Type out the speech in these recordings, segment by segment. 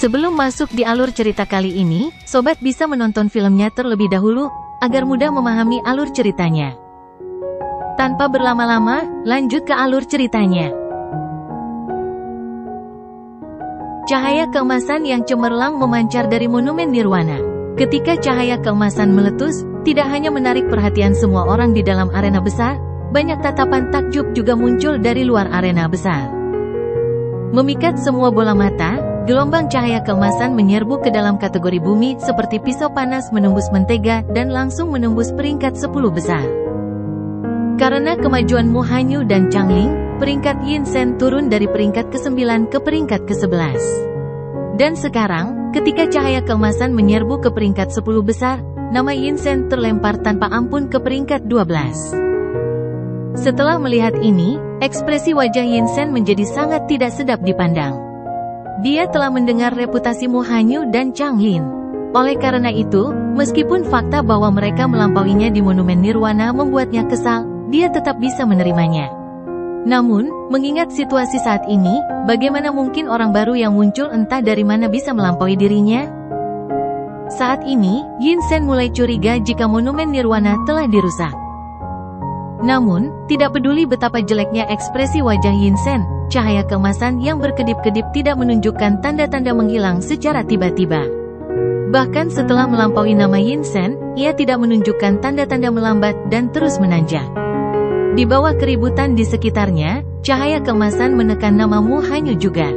Sebelum masuk di alur cerita kali ini, sobat bisa menonton filmnya terlebih dahulu, agar mudah memahami alur ceritanya. Tanpa berlama-lama, lanjut ke alur ceritanya. Cahaya keemasan yang cemerlang memancar dari monumen Nirwana. Ketika cahaya keemasan meletus, tidak hanya menarik perhatian semua orang di dalam arena besar, banyak tatapan takjub juga muncul dari luar arena besar. Memikat semua bola mata, gelombang cahaya keemasan menyerbu ke dalam kategori bumi seperti pisau panas menembus mentega dan langsung menembus peringkat 10 besar. Karena kemajuan Mu Hanyu dan Changling, peringkat Yin Sen turun dari peringkat ke-9 ke peringkat ke-11. Dan sekarang, ketika cahaya keemasan menyerbu ke peringkat 10 besar, nama Yin Sen terlempar tanpa ampun ke peringkat 12. Setelah melihat ini, ekspresi wajah Yin Sen menjadi sangat tidak sedap dipandang. Dia telah mendengar reputasi Mu Hanyu dan Changling. Oleh karena itu, meskipun fakta bahwa mereka melampauinya di monumen Nirwana membuatnya kesal, dia tetap bisa menerimanya. Namun, mengingat situasi saat ini, bagaimana mungkin orang baru yang muncul entah dari mana bisa melampaui dirinya? Saat ini, Yin Sen mulai curiga jika monumen Nirwana telah dirusak. Namun, tidak peduli betapa jeleknya ekspresi wajah Yin Sen, cahaya keemasan yang berkedip-kedip tidak menunjukkan tanda-tanda menghilang secara tiba-tiba. Bahkan setelah melampaui nama Yin Sen, ia tidak menunjukkan tanda-tanda melambat dan terus menanjak. Di bawah keributan di sekitarnya, cahaya keemasan menekan nama Mu Hanyu juga.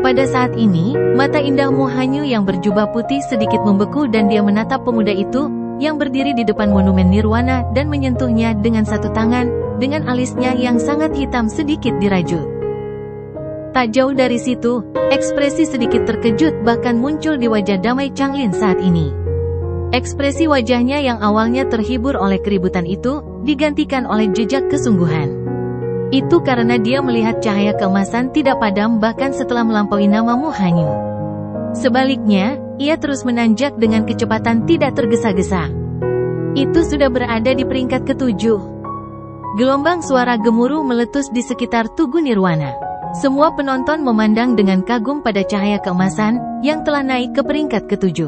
Pada saat ini, mata indah Mu Hanyu yang berjubah putih sedikit membeku dan dia menatap pemuda itu, yang berdiri di depan monumen Nirwana dan menyentuhnya dengan satu tangan, dengan alisnya yang sangat hitam sedikit dirajut. Tak jauh dari situ, ekspresi sedikit terkejut bahkan muncul di wajah damai Changling saat ini. Ekspresi wajahnya yang awalnya terhibur oleh keributan itu, digantikan oleh jejak kesungguhan. Itu karena dia melihat cahaya keemasan tidak padam bahkan setelah melampaui nama Mu Hanyu. Sebaliknya, ia terus menanjak dengan kecepatan tidak tergesa-gesa. Itu sudah berada di peringkat ke-7. Gelombang suara gemuruh meletus di sekitar Tugu Nirwana. Semua penonton memandang dengan kagum pada cahaya keemasan, yang telah naik ke peringkat ke-7.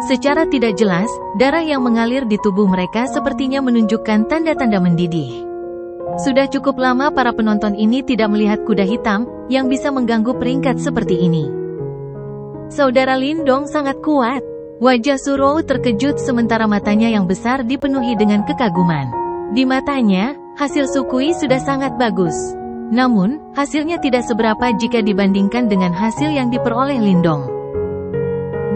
Secara tidak jelas, darah yang mengalir di tubuh mereka sepertinya menunjukkan tanda-tanda mendidih. Sudah cukup lama para penonton ini tidak melihat kuda hitam, yang bisa mengganggu peringkat seperti ini. Saudara Lindong sangat kuat. Wajah Suruo terkejut sementara matanya yang besar dipenuhi dengan kekaguman. Di matanya, hasil Sukui sudah sangat bagus. Namun, hasilnya tidak seberapa jika dibandingkan dengan hasil yang diperoleh Lindong.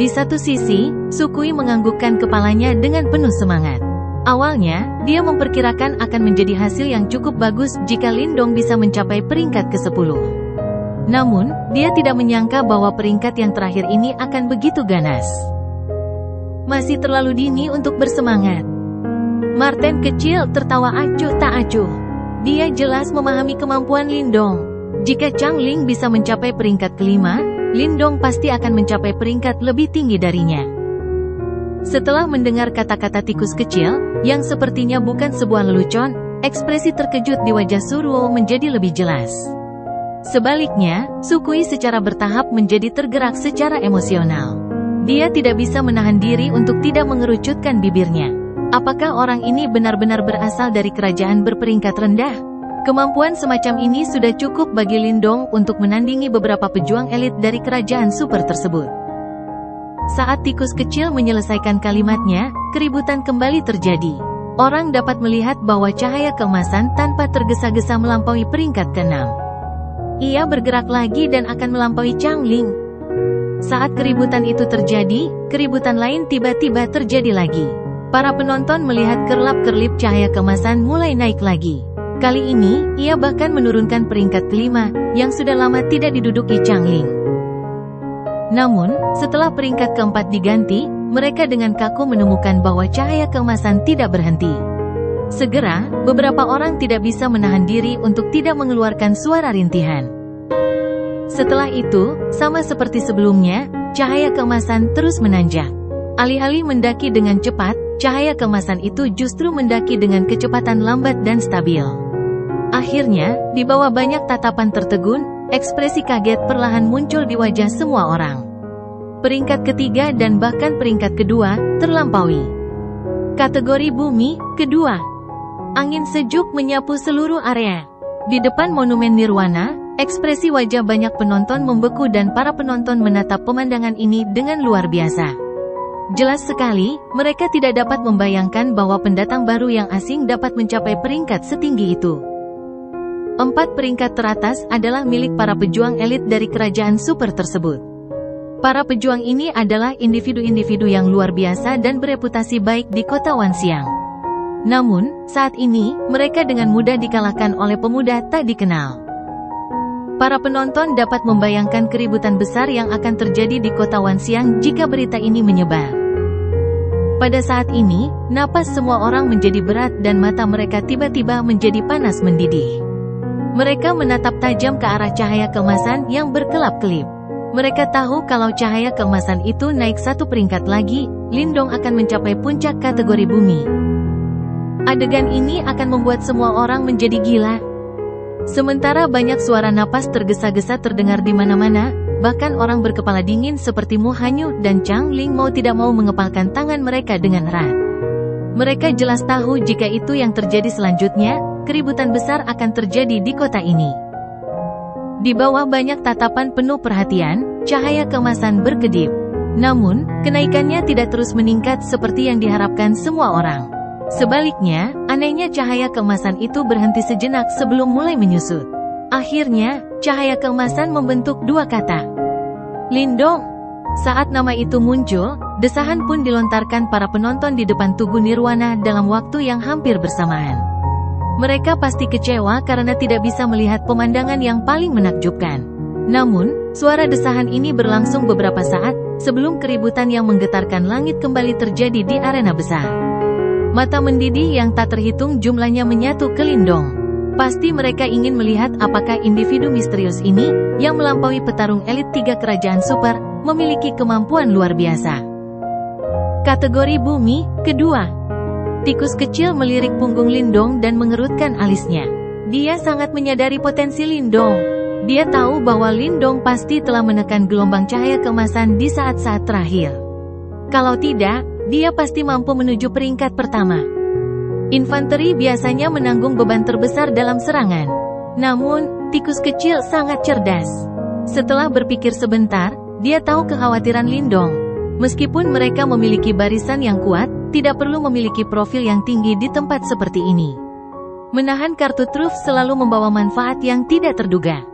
Di satu sisi, Sukui menganggukkan kepalanya dengan penuh semangat. Awalnya, dia memperkirakan akan menjadi hasil yang cukup bagus jika Lindong bisa mencapai peringkat ke-10. Namun, dia tidak menyangka bahwa peringkat yang terakhir ini akan begitu ganas. Masih terlalu dini untuk bersemangat. Martin kecil tertawa acuh tak acuh. Dia jelas memahami kemampuan Lindong. Jika Changling bisa mencapai peringkat ke-5, Lindong pasti akan mencapai peringkat lebih tinggi darinya. Setelah mendengar kata-kata tikus kecil, yang sepertinya bukan sebuah lelucon, ekspresi terkejut di wajah Suruo menjadi lebih jelas. Sebaliknya, Sukui secara bertahap menjadi tergerak secara emosional. Dia tidak bisa menahan diri untuk tidak mengerucutkan bibirnya. Apakah orang ini benar-benar berasal dari kerajaan berperingkat rendah? Kemampuan semacam ini sudah cukup bagi Lindong untuk menandingi beberapa pejuang elit dari kerajaan super tersebut. Saat tikus kecil menyelesaikan kalimatnya, keributan kembali terjadi. Orang dapat melihat bahwa cahaya keemasan tanpa tergesa-gesa melampaui peringkat ke-6. Ia bergerak lagi dan akan melampaui Changling. Saat keributan itu terjadi, keributan lain tiba-tiba terjadi lagi. Para penonton melihat kerlap-kerlip cahaya keemasan mulai naik lagi. Kali ini, ia bahkan menurunkan peringkat ke-5, yang sudah lama tidak diduduki Changling. Namun, setelah peringkat ke-4 diganti, mereka dengan kaku menemukan bahwa cahaya keemasan tidak berhenti. Segera, beberapa orang tidak bisa menahan diri untuk tidak mengeluarkan suara rintihan. Setelah itu, sama seperti sebelumnya, cahaya keemasan terus menanjak. Alih-alih mendaki dengan cepat, cahaya keemasan itu justru mendaki dengan kecepatan lambat dan stabil. Akhirnya, di bawah banyak tatapan tertegun, ekspresi kaget perlahan muncul di wajah semua orang. Peringkat ketiga dan bahkan peringkat kedua terlampaui. Kategori bumi kedua. Angin sejuk menyapu seluruh area. Di depan monumen Nirwana, ekspresi wajah banyak penonton membeku dan para penonton menatap pemandangan ini dengan luar biasa. Jelas sekali, mereka tidak dapat membayangkan bahwa pendatang baru yang asing dapat mencapai peringkat setinggi itu. 4 peringkat teratas adalah milik para pejuang elit dari kerajaan super tersebut. Para pejuang ini adalah individu-individu yang luar biasa dan bereputasi baik di kota Wanxiang. Namun, saat ini, mereka dengan mudah dikalahkan oleh pemuda tak dikenal. Para penonton dapat membayangkan keributan besar yang akan terjadi di kota Wanxiang jika berita ini menyebar. Pada saat ini, napas semua orang menjadi berat dan mata mereka tiba-tiba menjadi panas mendidih. Mereka menatap tajam ke arah cahaya keemasan yang berkelap-kelip. Mereka tahu kalau cahaya keemasan itu naik 1 peringkat lagi, Lindong akan mencapai puncak kategori bumi. Adegan ini akan membuat semua orang menjadi gila. Sementara banyak suara napas tergesa-gesa terdengar di mana-mana, bahkan orang berkepala dingin seperti Mu Hanyu dan Chang Ling mau tidak mau mengepalkan tangan mereka dengan erat. Mereka jelas tahu jika itu yang terjadi selanjutnya, keributan besar akan terjadi di kota ini. Di bawah banyak tatapan penuh perhatian, cahaya keemasan berkedip. Namun, kenaikannya tidak terus meningkat seperti yang diharapkan semua orang. Sebaliknya, anehnya cahaya keemasan itu berhenti sejenak sebelum mulai menyusut. Akhirnya, cahaya keemasan membentuk 2 kata. Lindong. Saat nama itu muncul, desahan pun dilontarkan para penonton di depan Tugu Nirwana dalam waktu yang hampir bersamaan. Mereka pasti kecewa karena tidak bisa melihat pemandangan yang paling menakjubkan. Namun, suara desahan ini berlangsung beberapa saat, sebelum keributan yang menggetarkan langit kembali terjadi di arena besar. Mata mendidih yang tak terhitung jumlahnya menyatu ke Lindong. Pasti mereka ingin melihat apakah individu misterius ini, yang melampaui petarung elit 3 kerajaan super, memiliki kemampuan luar biasa. Kategori bumi kedua. Tikus kecil melirik punggung Lindong dan mengerutkan alisnya. Dia sangat menyadari potensi Lindong. Dia tahu bahwa Lindong pasti telah menekan gelombang cahaya keemasan di saat-saat terakhir. Kalau tidak, dia pasti mampu menuju peringkat pertama. Infanteri biasanya menanggung beban terbesar dalam serangan. Namun, tikus kecil sangat cerdas. Setelah berpikir sebentar, dia tahu kekhawatiran Lindong. Meskipun mereka memiliki barisan yang kuat, tidak perlu memiliki profil yang tinggi di tempat seperti ini. Menahan kartu truf selalu membawa manfaat yang tidak terduga.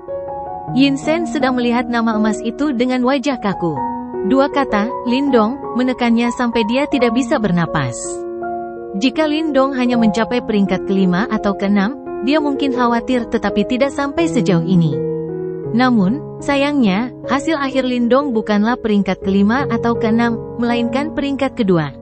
Yin Sen sedang melihat nama emas itu dengan wajah kaku. 2 kata, Lindong, menekannya sampai dia tidak bisa bernapas. Jika Lindong hanya mencapai peringkat ke-5 atau ke-6, dia mungkin khawatir tetapi tidak sampai sejauh ini. Namun, sayangnya, hasil akhir Lindong bukanlah peringkat ke-5 atau ke-6, melainkan peringkat kedua.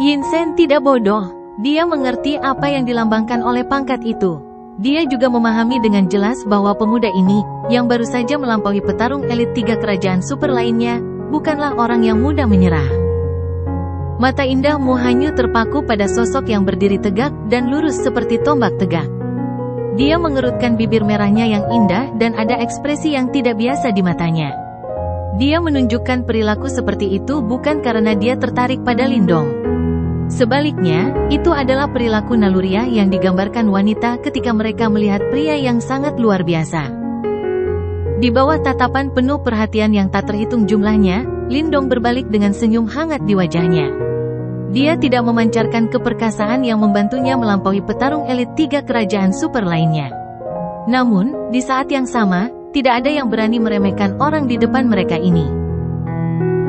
Yin Sen tidak bodoh. Dia mengerti apa yang dilambangkan oleh pangkat itu. Dia juga memahami dengan jelas bahwa pemuda ini, yang baru saja melampaui petarung elit 3 kerajaan super lainnya, bukanlah orang yang mudah menyerah. Mata indah Mu Hanyu terpaku pada sosok yang berdiri tegak dan lurus seperti tombak tegak. Dia mengerutkan bibir merahnya yang indah dan ada ekspresi yang tidak biasa di matanya. Dia menunjukkan perilaku seperti itu bukan karena dia tertarik pada Lindong. Sebaliknya, itu adalah perilaku naluriah yang digambarkan wanita ketika mereka melihat pria yang sangat luar biasa. Di bawah tatapan penuh perhatian yang tak terhitung jumlahnya, Lindong berbalik dengan senyum hangat di wajahnya. Dia tidak memancarkan keperkasaan yang membantunya melampaui petarung elit 3 kerajaan super lainnya. Namun, di saat yang sama, tidak ada yang berani meremehkan orang di depan mereka ini.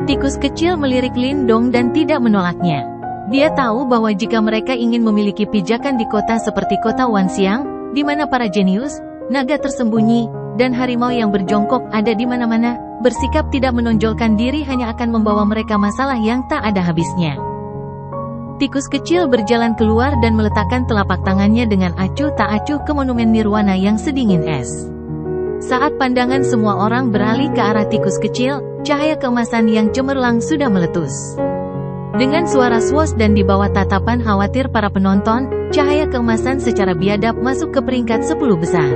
Tikus kecil melirik Lindong dan tidak menolaknya. Dia tahu bahwa jika mereka ingin memiliki pijakan di kota seperti kota Wanxiang, di mana para jenius, naga tersembunyi, dan harimau yang berjongkok ada di mana-mana, bersikap tidak menonjolkan diri hanya akan membawa mereka masalah yang tak ada habisnya. Tikus kecil berjalan keluar dan meletakkan telapak tangannya dengan acuh tak acuh ke monumen Nirwana yang sedingin es. Saat pandangan semua orang beralih ke arah tikus kecil, cahaya keemasan yang cemerlang sudah meletus. Dengan suara swoosh dan di bawah tatapan khawatir para penonton, cahaya keemasan secara biadab masuk ke peringkat 10 besar.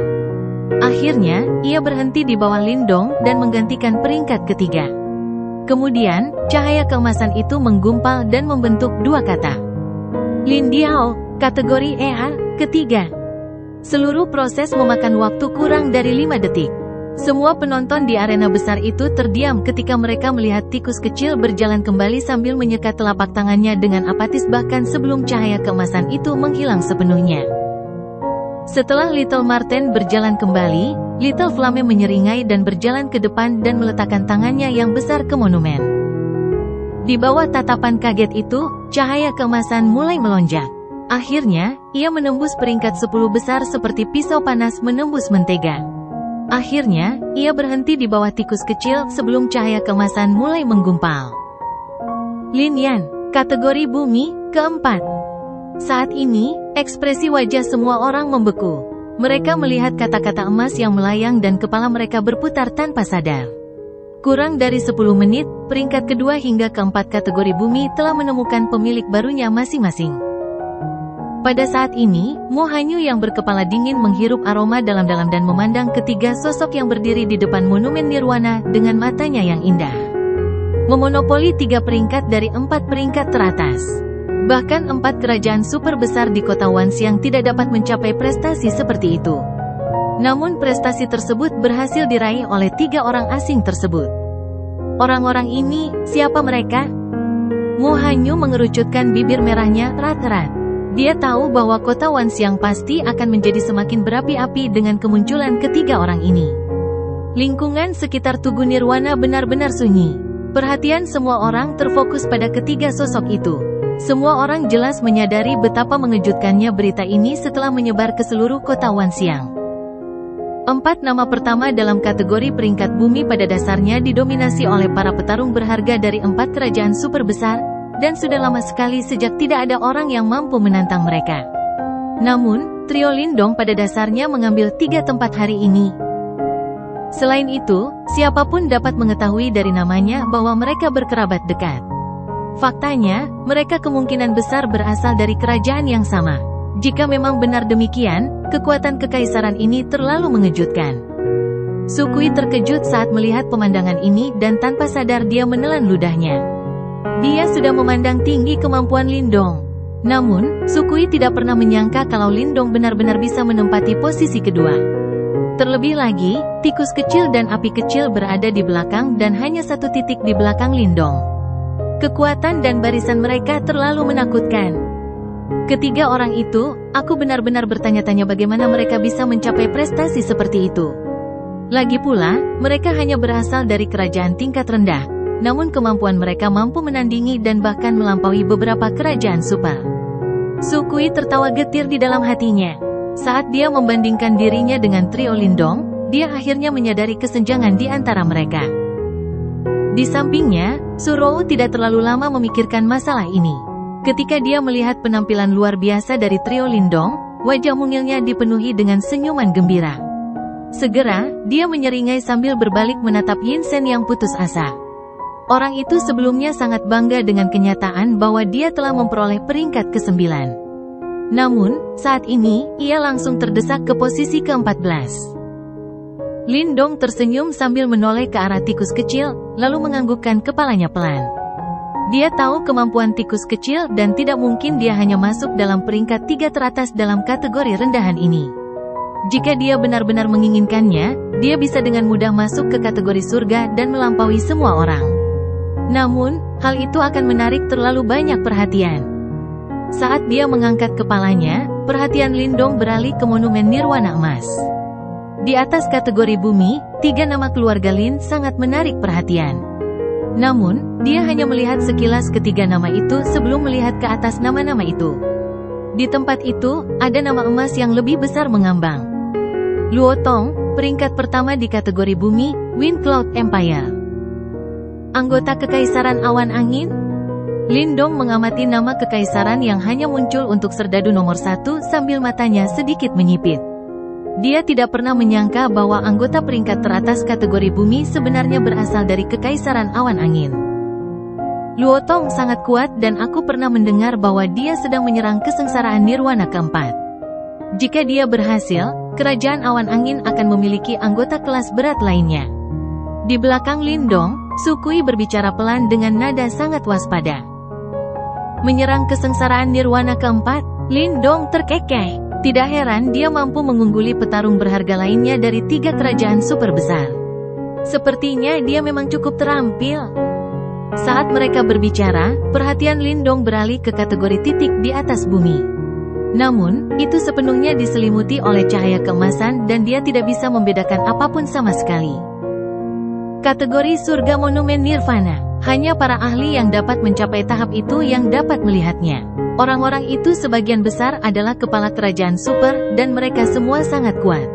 Akhirnya, ia berhenti di bawah Lindong dan menggantikan peringkat ketiga. Kemudian, cahaya keemasan itu menggumpal dan membentuk dua kata. Lin Diao, kategori EA, ketiga. Seluruh proses memakan waktu kurang dari 5 detik. Semua penonton di arena besar itu terdiam ketika mereka melihat tikus kecil berjalan kembali sambil menyekat telapak tangannya dengan apatis bahkan sebelum cahaya keemasan itu menghilang sepenuhnya. Setelah Little Marten berjalan kembali, Little Flame menyeringai dan berjalan ke depan dan meletakkan tangannya yang besar ke monumen. Di bawah tatapan kaget itu, cahaya keemasan mulai melonjak. Akhirnya, ia menembus peringkat 10 besar seperti pisau panas menembus mentega. Akhirnya, ia berhenti di bawah tikus kecil sebelum cahaya keemasan mulai menggumpal. Lin Yan, kategori bumi, keempat. Saat ini, ekspresi wajah semua orang membeku. Mereka melihat kata-kata emas yang melayang dan kepala mereka berputar tanpa sadar. Kurang dari 10 menit, peringkat kedua hingga keempat kategori bumi telah menemukan pemilik barunya masing-masing. Pada saat ini, Mo Hanyu yang berkepala dingin menghirup aroma dalam-dalam dan memandang ketiga sosok yang berdiri di depan monumen Nirwana dengan matanya yang indah. Memonopoli 3 peringkat dari 4 peringkat teratas. Bahkan 4 kerajaan super besar di kota Wanxiang tidak dapat mencapai prestasi seperti itu. Namun prestasi tersebut berhasil diraih oleh 3 orang asing tersebut. Orang-orang ini, siapa mereka? Mo Hanyu mengerucutkan bibir merahnya erat-erat. Dia tahu bahwa kota Wanxiang pasti akan menjadi semakin berapi-api dengan kemunculan ketiga orang ini. Lingkungan sekitar Tugu Nirwana benar-benar sunyi. Perhatian semua orang terfokus pada ketiga sosok itu. Semua orang jelas menyadari betapa mengejutkannya berita ini setelah menyebar ke seluruh kota Wanxiang. 4 nama pertama dalam kategori peringkat bumi pada dasarnya didominasi oleh para petarung berharga dari 4 kerajaan super besar, dan sudah lama sekali sejak tidak ada orang yang mampu menantang mereka. Namun, trio Lindong pada dasarnya mengambil 3 tempat hari ini. Selain itu, siapapun dapat mengetahui dari namanya bahwa mereka berkerabat dekat. Faktanya, mereka kemungkinan besar berasal dari kerajaan yang sama. Jika memang benar demikian, kekuatan kekaisaran ini terlalu mengejutkan. Sukui terkejut saat melihat pemandangan ini dan tanpa sadar dia menelan ludahnya. Dia sudah memandang tinggi kemampuan Lindong. Namun, Sukui tidak pernah menyangka kalau Lindong benar-benar bisa menempati posisi kedua. Terlebih lagi, tikus kecil dan api kecil berada di belakang dan hanya 1 titik di belakang Lindong. Kekuatan dan barisan mereka terlalu menakutkan. Ketiga orang itu, aku benar-benar bertanya-tanya bagaimana mereka bisa mencapai prestasi seperti itu. Lagi pula, mereka hanya berasal dari kerajaan tingkat rendah. Namun kemampuan mereka mampu menandingi dan bahkan melampaui beberapa kerajaan super. Sukui tertawa getir di dalam hatinya. Saat dia membandingkan dirinya dengan trio Lindong, dia akhirnya menyadari kesenjangan di antara mereka. Di sampingnya, Surou tidak terlalu lama memikirkan masalah ini. Ketika dia melihat penampilan luar biasa dari trio Lindong, wajah mungilnya dipenuhi dengan senyuman gembira. Segera, dia menyeringai sambil berbalik menatap Yin Sen yang putus asa. Orang itu sebelumnya sangat bangga dengan kenyataan bahwa dia telah memperoleh peringkat ke-9. Namun, saat ini, ia langsung terdesak ke posisi ke-14. Lindong tersenyum sambil menoleh ke arah tikus kecil, lalu menganggukkan kepalanya pelan. Dia tahu kemampuan tikus kecil dan tidak mungkin dia hanya masuk dalam peringkat 3 teratas dalam kategori rendahan ini. Jika dia benar-benar menginginkannya, dia bisa dengan mudah masuk ke kategori surga dan melampaui semua orang. Namun, hal itu akan menarik terlalu banyak perhatian. Saat dia mengangkat kepalanya, perhatian Lindong beralih ke monumen Nirwana emas. Di atas kategori bumi, 3 nama keluarga Lin sangat menarik perhatian. Namun, dia hanya melihat sekilas ketiga nama itu sebelum melihat ke atas nama-nama itu. Di tempat itu, ada nama emas yang lebih besar mengambang. Luo Tong, peringkat pertama di kategori bumi, Wind Cloud Empire. Anggota Kekaisaran Awan Angin? Lindong mengamati nama kekaisaran yang hanya muncul untuk serdadu nomor 1 sambil matanya sedikit menyipit. Dia tidak pernah menyangka bahwa anggota peringkat teratas kategori bumi sebenarnya berasal dari Kekaisaran Awan Angin. Luo Tong sangat kuat dan aku pernah mendengar bahwa dia sedang menyerang kesengsaraan Nirwana keempat. Jika dia berhasil, kerajaan awan angin akan memiliki anggota kelas berat lainnya. Di belakang Lindong, Sukui berbicara pelan dengan nada sangat waspada. Menyerang kesengsaraan nirwana keempat, Lindong terkekeh. Tidak heran dia mampu mengungguli petarung berharga lainnya dari 3 kerajaan super besar. Sepertinya dia memang cukup terampil. Saat mereka berbicara, perhatian Lindong beralih ke kategori titik di atas bumi. Namun, itu sepenuhnya diselimuti oleh cahaya keemasan dan dia tidak bisa membedakan apapun sama sekali. Kategori surga monumen nirvana. Hanya para ahli yang dapat mencapai tahap itu yang dapat melihatnya. Orang-orang itu sebagian besar adalah kepala kerajaan super dan mereka semua sangat kuat.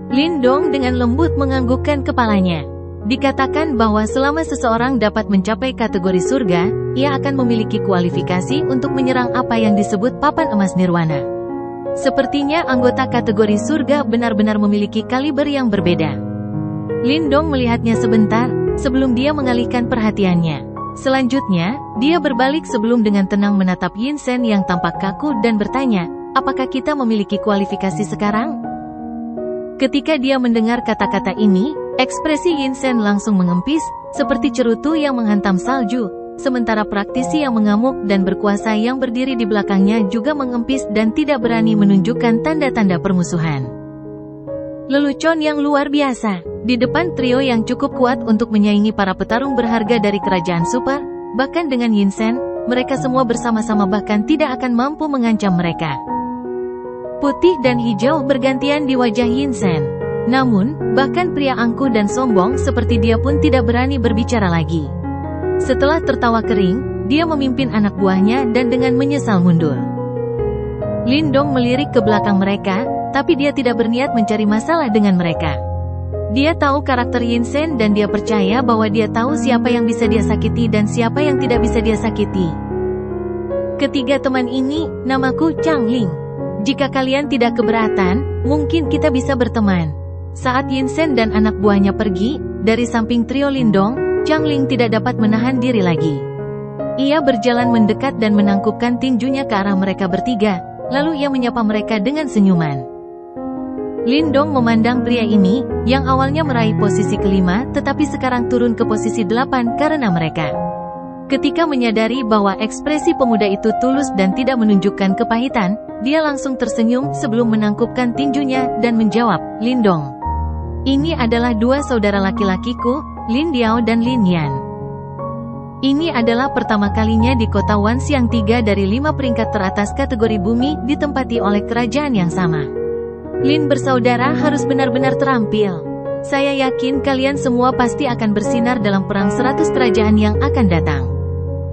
Lindong dengan lembut menganggukkan kepalanya. Dikatakan bahwa selama seseorang dapat mencapai kategori surga, ia akan memiliki kualifikasi untuk menyerang apa yang disebut papan emas nirwana. Sepertinya anggota kategori surga benar-benar memiliki kaliber yang berbeda. Lindong melihatnya sebentar, sebelum dia mengalihkan perhatiannya. Selanjutnya, dia berbalik sebelum dengan tenang menatap Yin Sen yang tampak kaku dan bertanya, apakah kita memiliki kualifikasi sekarang? Ketika dia mendengar kata-kata ini, ekspresi Yin Sen langsung mengempis, seperti cerutu yang menghantam salju, sementara praktisi yang mengamuk dan berkuasa yang berdiri di belakangnya juga mengempis dan tidak berani menunjukkan tanda-tanda permusuhan. Lelucon yang luar biasa. Di depan trio yang cukup kuat untuk menyaingi para petarung berharga dari kerajaan super, bahkan dengan Yin Sen, mereka semua bersama-sama bahkan tidak akan mampu mengancam mereka. Putih dan hijau bergantian di wajah Yin Sen. Namun, bahkan pria angkuh dan sombong seperti dia pun tidak berani berbicara lagi. Setelah tertawa kering, dia memimpin anak buahnya dan dengan menyesal mundur. Lindong melirik ke belakang mereka, tapi dia tidak berniat mencari masalah dengan mereka. Dia tahu karakter Yin Sen dan dia percaya bahwa dia tahu siapa yang bisa dia sakiti dan siapa yang tidak bisa dia sakiti. Ketiga teman ini, namaku Chang Ling. Jika kalian tidak keberatan, mungkin kita bisa berteman. Saat Yin Sen dan anak buahnya pergi, dari samping trio Lindong, Chang Ling tidak dapat menahan diri lagi. Ia berjalan mendekat dan menangkupkan tinjunya ke arah mereka bertiga, lalu ia menyapa mereka dengan senyuman. Lindong memandang pria ini, yang awalnya meraih posisi kelima tetapi sekarang turun ke posisi 8 karena mereka. Ketika menyadari bahwa ekspresi pemuda itu tulus dan tidak menunjukkan kepahitan, dia langsung tersenyum sebelum menangkupkan tinjunya dan menjawab, Lindong. Ini adalah 2 saudara laki-lakiku, Lin Diao dan Lin Yan. Ini adalah pertama kalinya di kota Wanxiang 3 dari 5 peringkat teratas kategori bumi ditempati oleh kerajaan yang sama. Lin bersaudara harus benar-benar terampil. Saya yakin kalian semua pasti akan bersinar dalam perang 100 kerajaan yang akan datang.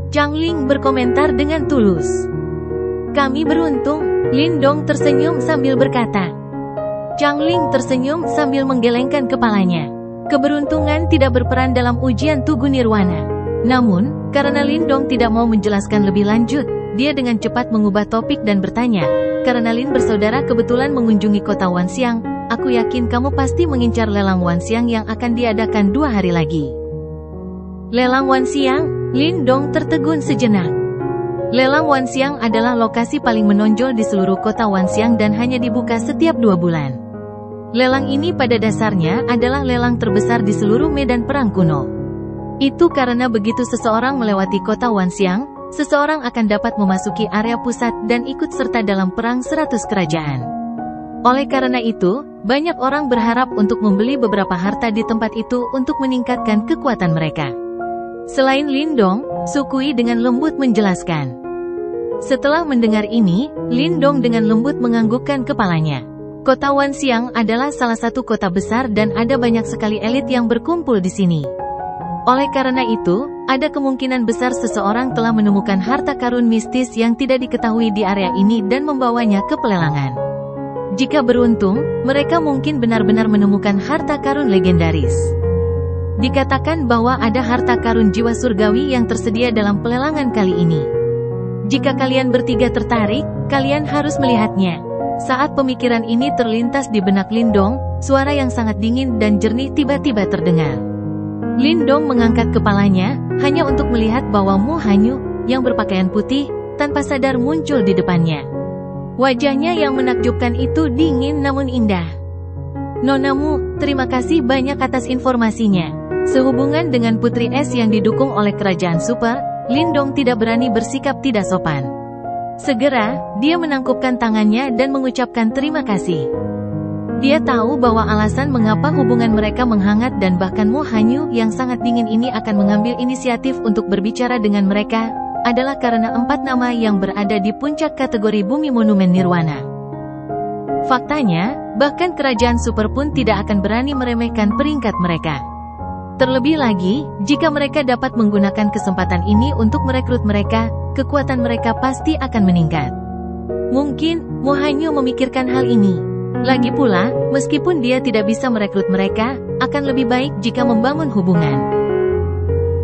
Chang Ling berkomentar dengan tulus. Kami beruntung, Lindong tersenyum sambil berkata. Chang Ling tersenyum sambil menggelengkan kepalanya. Keberuntungan tidak berperan dalam ujian Tugu Nirwana. Namun, karena Lindong tidak mau menjelaskan lebih lanjut, dia dengan cepat mengubah topik dan bertanya, karena Lin bersaudara kebetulan mengunjungi kota Wanxiang, aku yakin kamu pasti mengincar lelang Wanxiang yang akan diadakan 2 hari lagi. Lelang Wanxiang? Lindong tertegun sejenak. Lelang Wanxiang adalah lokasi paling menonjol di seluruh kota Wanxiang dan hanya dibuka setiap 2 bulan. Lelang ini pada dasarnya adalah lelang terbesar di seluruh medan perang kuno. Itu karena begitu seseorang melewati kota Wanxiang, seseorang akan dapat memasuki area pusat dan ikut serta dalam perang 100 kerajaan. Oleh karena itu, banyak orang berharap untuk membeli beberapa harta di tempat itu untuk meningkatkan kekuatan mereka. Selain Lindong, Sukui dengan lembut menjelaskan. Setelah mendengar ini, Lindong dengan lembut menganggukkan kepalanya. Kota Wanxiang adalah salah satu kota besar dan ada banyak sekali elit yang berkumpul di sini. Oleh karena itu, ada kemungkinan besar seseorang telah menemukan harta karun mistis yang tidak diketahui di area ini dan membawanya ke pelelangan. Jika beruntung, mereka mungkin benar-benar menemukan harta karun legendaris. Dikatakan bahwa ada harta karun jiwa surgawi yang tersedia dalam pelelangan kali ini. Jika kalian bertiga tertarik, kalian harus melihatnya. Saat pemikiran ini terlintas di benak Lindong, suara yang sangat dingin dan jernih tiba-tiba terdengar. Lindong mengangkat kepalanya, hanya untuk melihat bahwa Mu Hanyu, yang berpakaian putih, tanpa sadar muncul di depannya. Wajahnya yang menakjubkan itu dingin namun indah. Nonamu, terima kasih banyak atas informasinya. Sehubungan dengan Putri Es yang didukung oleh Kerajaan Super, Lindong tidak berani bersikap tidak sopan. Segera, dia menangkupkan tangannya dan mengucapkan terima kasih. Dia tahu bahwa alasan mengapa hubungan mereka menghangat dan bahkan Mo Hanyu yang sangat dingin ini akan mengambil inisiatif untuk berbicara dengan mereka, adalah karena 4 nama yang berada di puncak kategori Bumi Monumen Nirwana. Faktanya, bahkan Kerajaan Super pun tidak akan berani meremehkan peringkat mereka. Terlebih lagi, jika mereka dapat menggunakan kesempatan ini untuk merekrut mereka, kekuatan mereka pasti akan meningkat. Mungkin, Mo Hanyu memikirkan hal ini. Lagi pula, meskipun dia tidak bisa merekrut mereka, akan lebih baik jika membangun hubungan.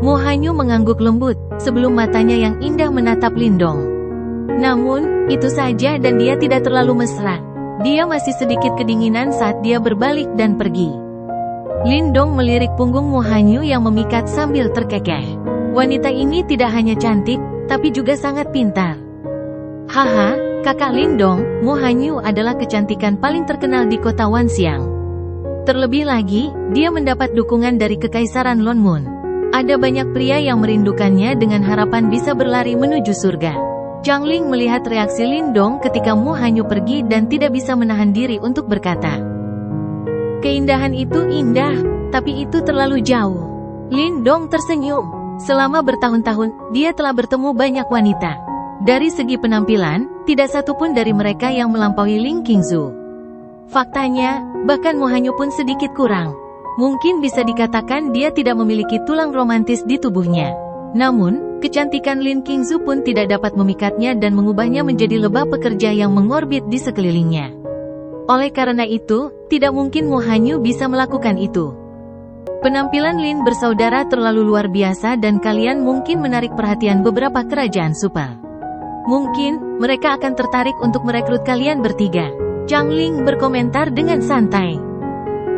Mo Hanyu mengangguk lembut, sebelum matanya yang indah menatap Lindong. Namun, itu saja dan dia tidak terlalu mesra. Dia masih sedikit kedinginan saat dia berbalik dan pergi. Lindong melirik punggung Mo Hanyu yang memikat sambil terkekeh. Wanita ini tidak hanya cantik, tapi juga sangat pintar. Haha, kakak Lindong, Mo Hanyu adalah kecantikan paling terkenal di kota Wanxiang. Terlebih lagi, dia mendapat dukungan dari Kekaisaran Lonmun. Ada banyak pria yang merindukannya dengan harapan bisa berlari menuju surga. Zhang Ling melihat reaksi Lindong ketika Mo Hanyu pergi dan tidak bisa menahan diri untuk berkata, "Keindahan itu indah, tapi itu terlalu jauh." Lindong tersenyum. Selama bertahun-tahun, dia telah bertemu banyak wanita. Dari segi penampilan, tidak satu pun dari mereka yang melampaui Ling Qingzu. Faktanya, bahkan Mo Hanyu pun sedikit kurang. Mungkin bisa dikatakan dia tidak memiliki tulang romantis di tubuhnya. Namun, kecantikan Lin Qingzu pun tidak dapat memikatnya dan mengubahnya menjadi lebah pekerja yang mengorbit di sekelilingnya. Oleh karena itu, tidak mungkin Mo Hanyu bisa melakukan itu. Penampilan Lin bersaudara terlalu luar biasa dan kalian mungkin menarik perhatian beberapa kerajaan super. Mungkin, mereka akan tertarik untuk merekrut kalian bertiga. Zhang Ling berkomentar dengan santai.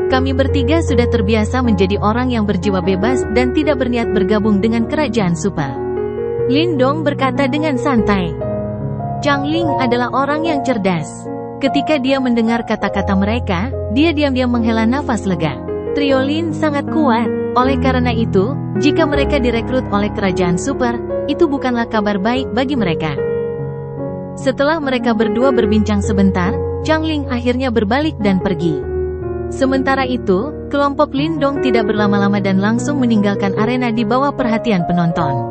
Kami bertiga sudah terbiasa menjadi orang yang berjiwa bebas dan tidak berniat bergabung dengan kerajaan super. Lindong berkata dengan santai. Zhang Ling adalah orang yang cerdas. Ketika dia mendengar kata-kata mereka, dia diam-diam menghela nafas lega. Trio Lin sangat kuat, oleh karena itu, jika mereka direkrut oleh kerajaan super, itu bukanlah kabar baik bagi mereka. Setelah mereka berdua berbincang sebentar, Zhang Ling akhirnya berbalik dan pergi. Sementara itu, kelompok Lindong tidak berlama-lama dan langsung meninggalkan arena di bawah perhatian penonton.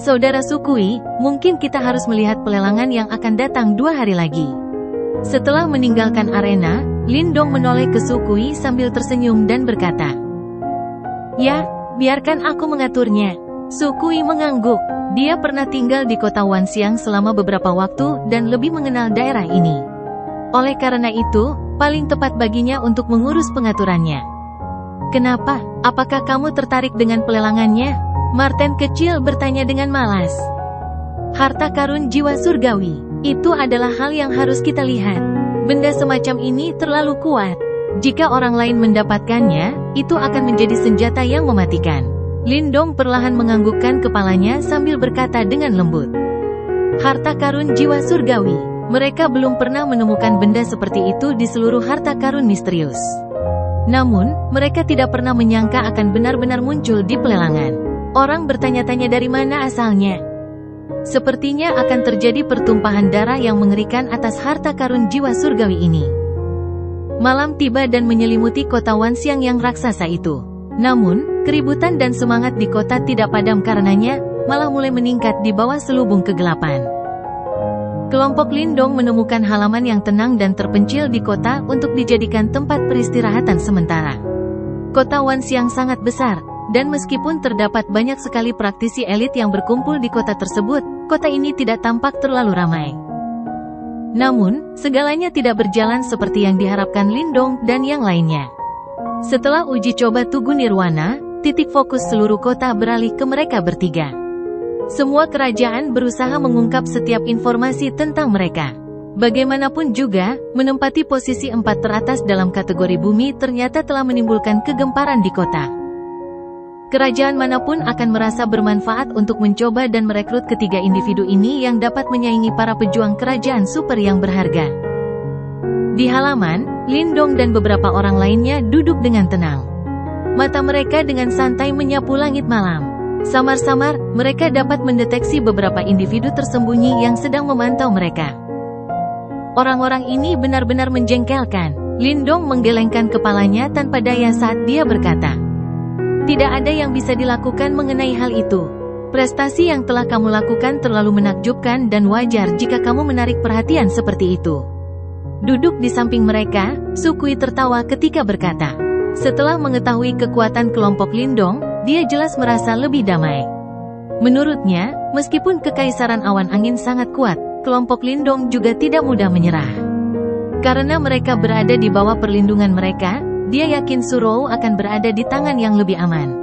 Saudara Sukui, mungkin kita harus melihat pelelangan yang akan datang 2 hari lagi. Setelah meninggalkan arena, Lindong menoleh ke Sukui sambil tersenyum dan berkata, "Ya, biarkan aku mengaturnya." Sukui mengangguk. Dia pernah tinggal di kota Wanxiang selama beberapa waktu dan lebih mengenal daerah ini. Oleh karena itu, paling tepat baginya untuk mengurus pengaturannya. "Kenapa? Apakah kamu tertarik dengan pelelangannya?" Marten kecil bertanya dengan malas. "Harta karun jiwa surgawi. Itu adalah hal yang harus kita lihat. Benda semacam ini terlalu kuat. Jika orang lain mendapatkannya, itu akan menjadi senjata yang mematikan." Lindong perlahan menganggukkan kepalanya sambil berkata dengan lembut. Harta karun jiwa surgawi. Mereka belum pernah menemukan benda seperti itu di seluruh harta karun misterius. Namun, mereka tidak pernah menyangka akan benar-benar muncul di pelelangan. Orang bertanya-tanya dari mana asalnya. Sepertinya akan terjadi pertumpahan darah yang mengerikan atas harta karun jiwa surgawi ini. Malam tiba dan menyelimuti kota Wanxiang yang raksasa itu. Namun, keributan dan semangat di kota tidak padam karenanya, malah mulai meningkat di bawah selubung kegelapan. Kelompok Lindong menemukan halaman yang tenang dan terpencil di kota untuk dijadikan tempat peristirahatan sementara. Kota Wanxiang sangat besar, dan meskipun terdapat banyak sekali praktisi elit yang berkumpul di kota tersebut, kota ini tidak tampak terlalu ramai. Namun, segalanya tidak berjalan seperti yang diharapkan Lindong dan yang lainnya. Setelah uji coba Tugu Nirwana, titik fokus seluruh kota beralih ke mereka bertiga. Semua kerajaan berusaha mengungkap setiap informasi tentang mereka. Bagaimanapun juga, menempati posisi 4 teratas dalam kategori bumi ternyata telah menimbulkan kegemparan di kota. Kerajaan manapun akan merasa bermanfaat untuk mencoba dan merekrut ketiga individu ini yang dapat menyaingi para pejuang kerajaan super yang berharga. Di halaman, Lindong dan beberapa orang lainnya duduk dengan tenang. Mata mereka dengan santai menyapu langit malam. Samar-samar, mereka dapat mendeteksi beberapa individu tersembunyi yang sedang memantau mereka. Orang-orang ini benar-benar menjengkelkan. Lindong menggelengkan kepalanya tanpa daya saat dia berkata, "Tidak ada yang bisa dilakukan mengenai hal itu. Prestasi yang telah kamu lakukan terlalu menakjubkan dan wajar jika kamu menarik perhatian seperti itu." Duduk di samping mereka, Sukui tertawa ketika berkata, setelah mengetahui kekuatan kelompok Lindong, dia jelas merasa lebih damai. Menurutnya, meskipun kekaisaran awan angin sangat kuat, kelompok Lindong juga tidak mudah menyerah. Karena mereka berada di bawah perlindungan mereka, dia yakin Surou akan berada di tangan yang lebih aman.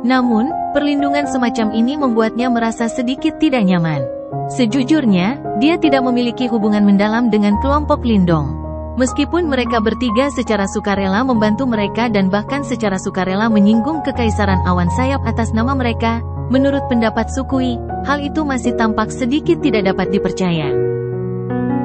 Namun, perlindungan semacam ini membuatnya merasa sedikit tidak nyaman. Sejujurnya, dia tidak memiliki hubungan mendalam dengan kelompok Lindong. Meskipun mereka bertiga secara sukarela membantu mereka dan bahkan secara sukarela menyinggung kekaisaran awan sayap atas nama mereka, menurut pendapat Sukui, hal itu masih tampak sedikit tidak dapat dipercaya.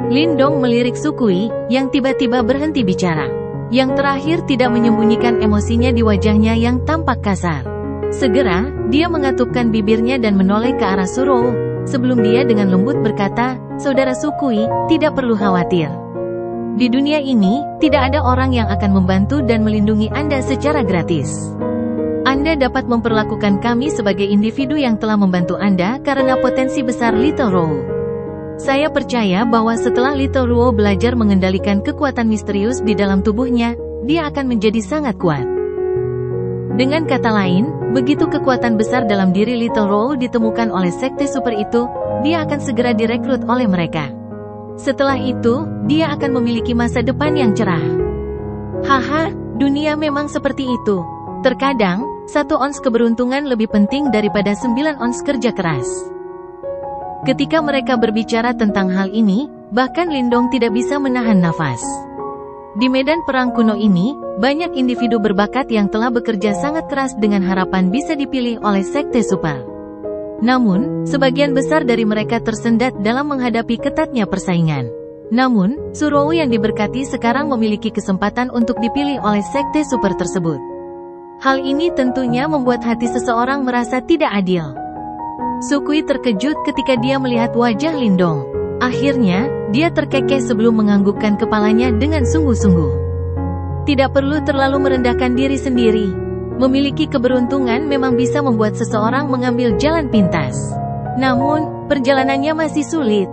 Lindong melirik Sukui, yang tiba-tiba berhenti bicara. Yang terakhir tidak menyembunyikan emosinya di wajahnya yang tampak kasar. Segera, dia mengatupkan bibirnya dan menoleh ke arah Surou, sebelum dia dengan lembut berkata, "Saudara Sukui, tidak perlu khawatir. Di dunia ini, tidak ada orang yang akan membantu dan melindungi Anda secara gratis. Anda dapat memperlakukan kami sebagai individu yang telah membantu Anda karena potensi besar Little Row. Saya percaya bahwa setelah Little Row belajar mengendalikan kekuatan misterius di dalam tubuhnya, dia akan menjadi sangat kuat." Dengan kata lain, begitu kekuatan besar dalam diri Little Row ditemukan oleh sekte super itu, dia akan segera direkrut oleh mereka. Setelah itu, dia akan memiliki masa depan yang cerah. Haha, dunia memang seperti itu. Terkadang, 1 ons keberuntungan lebih penting daripada 9 ons kerja keras. Ketika mereka berbicara tentang hal ini, bahkan Lindong tidak bisa menahan nafas. Di medan perang kuno ini, banyak individu berbakat yang telah bekerja sangat keras dengan harapan bisa dipilih oleh sekte super. Namun, sebagian besar dari mereka tersendat dalam menghadapi ketatnya persaingan. Namun, Surou yang diberkati sekarang memiliki kesempatan untuk dipilih oleh sekte super tersebut. Hal ini tentunya membuat hati seseorang merasa tidak adil. Sukui terkejut ketika dia melihat wajah Lindong. Akhirnya, dia terkekeh sebelum menganggukkan kepalanya dengan sungguh-sungguh. Tidak perlu terlalu merendahkan diri sendiri. Memiliki keberuntungan memang bisa membuat seseorang mengambil jalan pintas. Namun, perjalanannya masih sulit.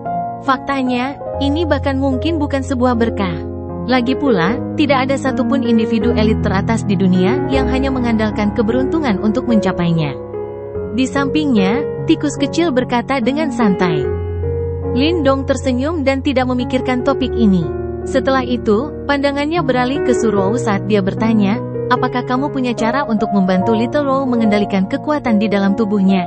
Faktanya, ini bahkan mungkin bukan sebuah berkah. Lagi pula, tidak ada satupun individu elit teratas di dunia yang hanya mengandalkan keberuntungan untuk mencapainya. Di sampingnya, tikus kecil berkata dengan santai. Lindong tersenyum dan tidak memikirkan topik ini. Setelah itu, pandangannya beralih ke Surou saat dia bertanya, "Apakah kamu punya cara untuk membantu Little Row mengendalikan kekuatan di dalam tubuhnya?"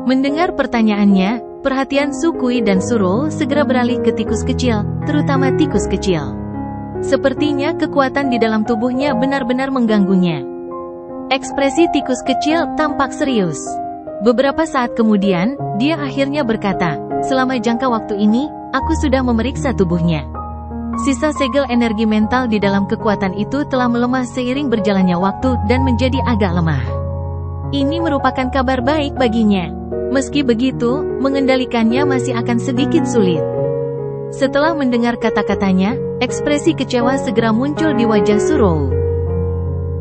Mendengar pertanyaannya, perhatian Sukui dan Surou segera beralih ke tikus kecil, terutama tikus kecil. Sepertinya kekuatan di dalam tubuhnya benar-benar mengganggunya. Ekspresi tikus kecil tampak serius. Beberapa saat kemudian, dia akhirnya berkata, "Selama jangka waktu ini, aku sudah memeriksa tubuhnya. Sisa segel energi mental di dalam kekuatan itu telah melemah seiring berjalannya waktu dan menjadi agak lemah. Ini merupakan kabar baik baginya. Meski begitu, mengendalikannya masih akan sedikit sulit." Setelah mendengar kata-katanya, ekspresi kecewa segera muncul di wajah Surou.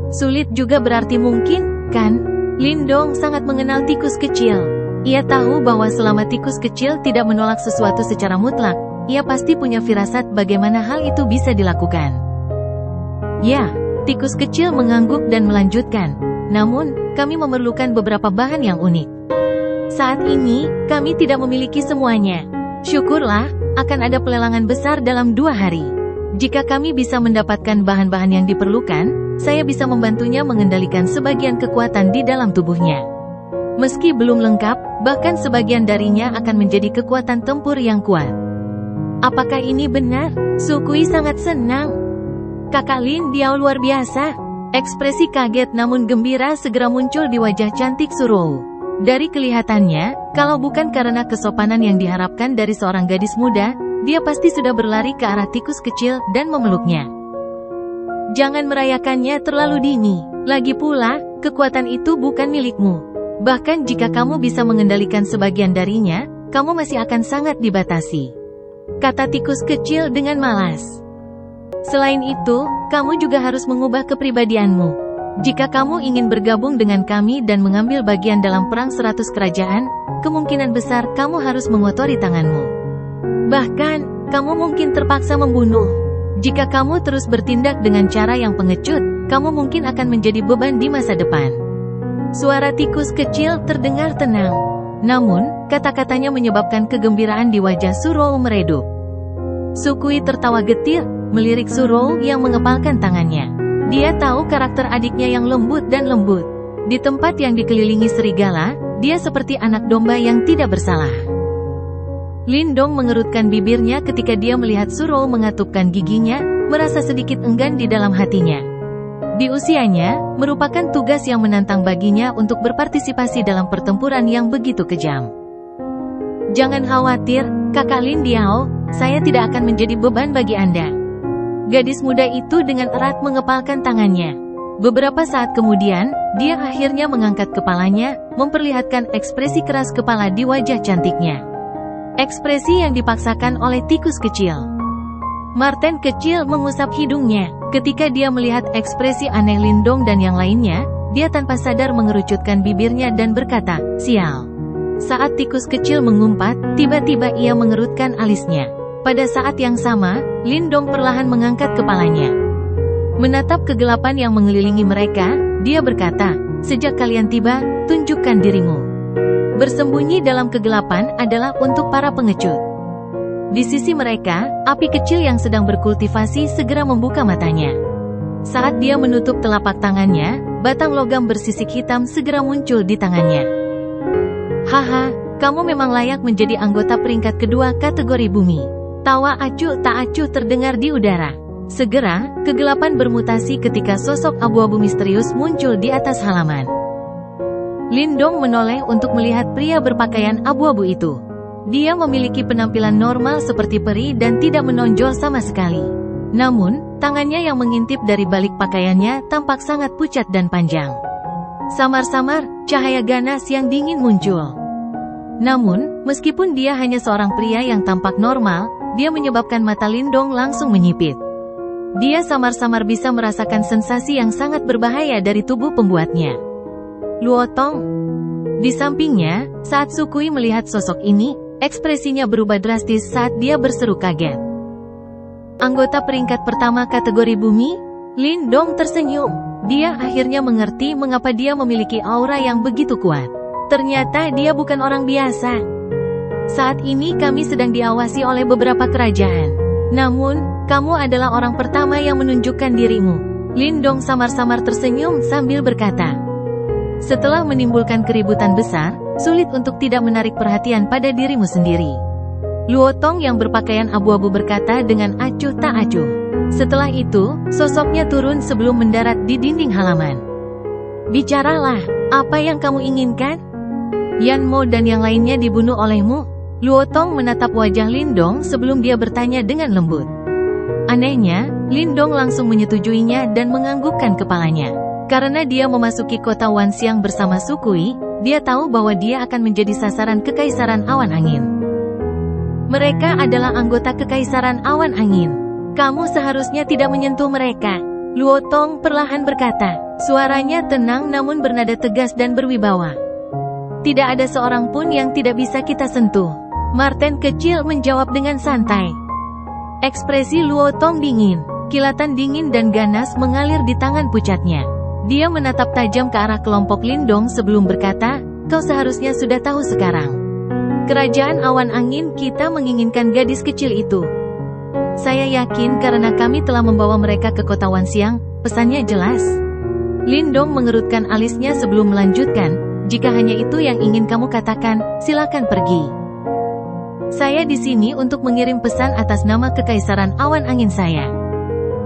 Sulit juga berarti mungkin, kan? Lindong sangat mengenal tikus kecil. Ia tahu bahwa selama tikus kecil tidak menolak sesuatu secara mutlak, ia pasti punya firasat bagaimana hal itu bisa dilakukan. Ya, tikus kecil mengangguk dan melanjutkan. Namun, kami memerlukan beberapa bahan yang unik. Saat ini, kami tidak memiliki semuanya. Syukurlah, akan ada pelelangan besar dalam 2 hari. Jika kami bisa mendapatkan bahan-bahan yang diperlukan, saya bisa membantunya mengendalikan sebagian kekuatan di dalam tubuhnya. Meski belum lengkap, bahkan sebagian darinya akan menjadi kekuatan tempur yang kuat. Apakah ini benar? Sukui sangat senang. Kakak Lin Diao luar biasa. Ekspresi kaget namun gembira segera muncul di wajah cantik Surowo. Dari kelihatannya, kalau bukan karena kesopanan yang diharapkan dari seorang gadis muda, dia pasti sudah berlari ke arah tikus kecil dan memeluknya. Jangan merayakannya terlalu dini. Lagi pula, kekuatan itu bukan milikmu. Bahkan jika kamu bisa mengendalikan sebagian darinya, kamu masih akan sangat dibatasi, kata tikus kecil dengan malas. Selain itu, kamu juga harus mengubah kepribadianmu. Jika kamu ingin bergabung dengan kami dan mengambil bagian dalam perang 100 kerajaan, kemungkinan besar kamu harus mengotori tanganmu. Bahkan, kamu mungkin terpaksa membunuh. Jika kamu terus bertindak dengan cara yang pengecut, kamu mungkin akan menjadi beban di masa depan. Suara tikus kecil terdengar tenang. Namun, kata-katanya menyebabkan kegembiraan di wajah Surowo meredup. Sukui tertawa getir, melirik Surowo yang mengepalkan tangannya. Dia tahu karakter adiknya yang lembut dan lembut. Di tempat yang dikelilingi serigala, dia seperti anak domba yang tidak bersalah. Lindong mengerutkan bibirnya ketika dia melihat Surowo mengatupkan giginya, merasa sedikit enggan di dalam hatinya. Di usianya, merupakan tugas yang menantang baginya untuk berpartisipasi dalam pertempuran yang begitu kejam. Jangan khawatir, Kakak Lin Diao, saya tidak akan menjadi beban bagi Anda. Gadis muda itu dengan erat mengepalkan tangannya. Beberapa saat kemudian, dia akhirnya mengangkat kepalanya, memperlihatkan ekspresi keras kepala di wajah cantiknya. Ekspresi yang dipaksakan oleh tikus kecil. Marten kecil mengusap hidungnya. Ketika dia melihat ekspresi aneh Lindong dan yang lainnya, dia tanpa sadar mengerucutkan bibirnya dan berkata, "Sial." Saat tikus kecil mengumpat, tiba-tiba ia mengerutkan alisnya. Pada saat yang sama, Lindong perlahan mengangkat kepalanya. Menatap kegelapan yang mengelilingi mereka, dia berkata, "Sejak kalian tiba, tunjukkan dirimu." Bersembunyi dalam kegelapan adalah untuk para pengecut. Di sisi mereka, api kecil yang sedang berkultivasi segera membuka matanya. Saat dia menutup telapak tangannya, batang logam bersisik hitam segera muncul di tangannya. "Haha, kamu memang layak menjadi anggota peringkat kedua kategori bumi." Tawa acuh tak acuh terdengar di udara. Segera, kegelapan bermutasi ketika sosok abu-abu misterius muncul di atas halaman. Lindong menoleh untuk melihat pria berpakaian abu-abu itu. Dia memiliki penampilan normal seperti peri dan tidak menonjol sama sekali. Namun, tangannya yang mengintip dari balik pakaiannya tampak sangat pucat dan panjang. Samar-samar, cahaya ganas yang dingin muncul. Namun, meskipun dia hanya seorang pria yang tampak normal, dia menyebabkan mata Lindong langsung menyipit. Dia samar-samar bisa merasakan sensasi yang sangat berbahaya dari tubuh pembuatnya. Luotong. Di sampingnya, saat Sukui melihat sosok ini, ekspresinya berubah drastis saat dia berseru kaget. "Anggota peringkat pertama kategori bumi?" Lindong tersenyum. Dia akhirnya mengerti mengapa dia memiliki aura yang begitu kuat. Ternyata dia bukan orang biasa. "Saat ini kami sedang diawasi oleh beberapa kerajaan. Namun, kamu adalah orang pertama yang menunjukkan dirimu." Lindong samar-samar tersenyum sambil berkata. Setelah menimbulkan keributan besar, sulit untuk tidak menarik perhatian pada dirimu sendiri. Luotong yang berpakaian abu-abu berkata dengan acuh tak acuh. Setelah itu, sosoknya turun sebelum mendarat di dinding halaman. "Bicaralah, apa yang kamu inginkan? Yan Mo dan yang lainnya dibunuh olehmu?" Luotong menatap wajah Lindong sebelum dia bertanya dengan lembut. Anehnya, Lindong langsung menyetujuinya dan menganggukkan kepalanya. Karena dia memasuki kota Wanxiang bersama Sukui, dia tahu bahwa dia akan menjadi sasaran Kekaisaran Awan Angin. Mereka adalah anggota Kekaisaran Awan Angin. "Kamu seharusnya tidak menyentuh mereka," Luotong perlahan berkata. Suaranya tenang namun bernada tegas dan berwibawa. "Tidak ada seorang pun yang tidak bisa kita sentuh," Marten kecil menjawab dengan santai. Ekspresi Luotong dingin, kilatan dingin dan ganas mengalir di tangan pucatnya. Dia menatap tajam ke arah kelompok Lindong sebelum berkata, "Kau seharusnya sudah tahu sekarang. Kerajaan Awan Angin kita menginginkan gadis kecil itu. Saya yakin karena kami telah membawa mereka ke kota Wanxiang, pesannya jelas." Lindong mengerutkan alisnya sebelum melanjutkan, "Jika hanya itu yang ingin kamu katakan, silakan pergi. Saya di sini untuk mengirim pesan atas nama Kekaisaran Awan Angin saya."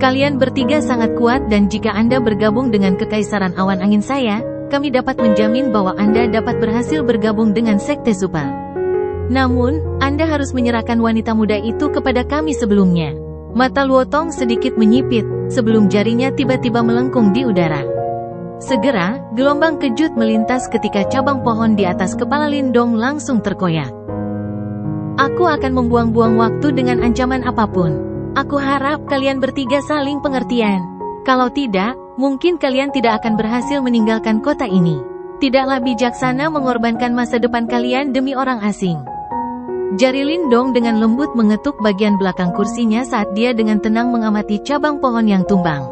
Kalian bertiga sangat kuat dan jika Anda bergabung dengan Kekaisaran Awan Angin saya, kami dapat menjamin bahwa Anda dapat berhasil bergabung dengan Sekte Super. Namun, Anda harus menyerahkan wanita muda itu kepada kami sebelumnya. Mata Luotong sedikit menyipit, sebelum jarinya tiba-tiba melengkung di udara. Segera, gelombang kejut melintas ketika cabang pohon di atas kepala Lindong langsung terkoyak. Aku akan membuang-buang waktu dengan ancaman apapun. Aku harap kalian bertiga saling pengertian. Kalau tidak, mungkin kalian tidak akan berhasil meninggalkan kota ini. Tidaklah bijaksana mengorbankan masa depan kalian demi orang asing. Jari Lindong dengan lembut mengetuk bagian belakang kursinya saat dia dengan tenang mengamati cabang pohon yang tumbang.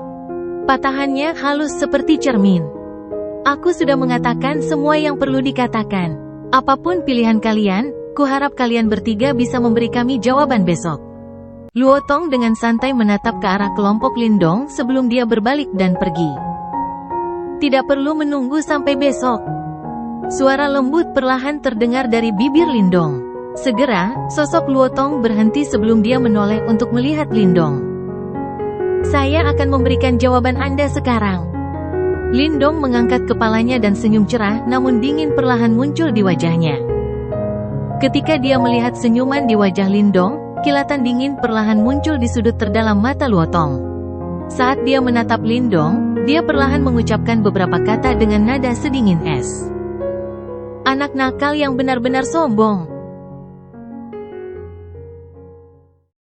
Patahannya halus seperti cermin. Aku sudah mengatakan semua yang perlu dikatakan. Apapun pilihan kalian, kuharap kalian bertiga bisa memberi kami jawaban besok. Luotong dengan santai menatap ke arah kelompok Lindong sebelum dia berbalik dan pergi. Tidak perlu menunggu sampai besok. Suara lembut perlahan terdengar dari bibir Lindong. Segera, sosok Luotong berhenti sebelum dia menoleh untuk melihat Lindong. Saya akan memberikan jawaban Anda sekarang. Lindong mengangkat kepalanya dan senyum cerah namun dingin perlahan muncul di wajahnya. Ketika dia melihat senyuman di wajah Lindong, kilatan dingin perlahan muncul di sudut terdalam mata Luotong. Saat dia menatap Lindong, dia perlahan mengucapkan beberapa kata dengan nada sedingin es. Anak nakal yang benar-benar sombong.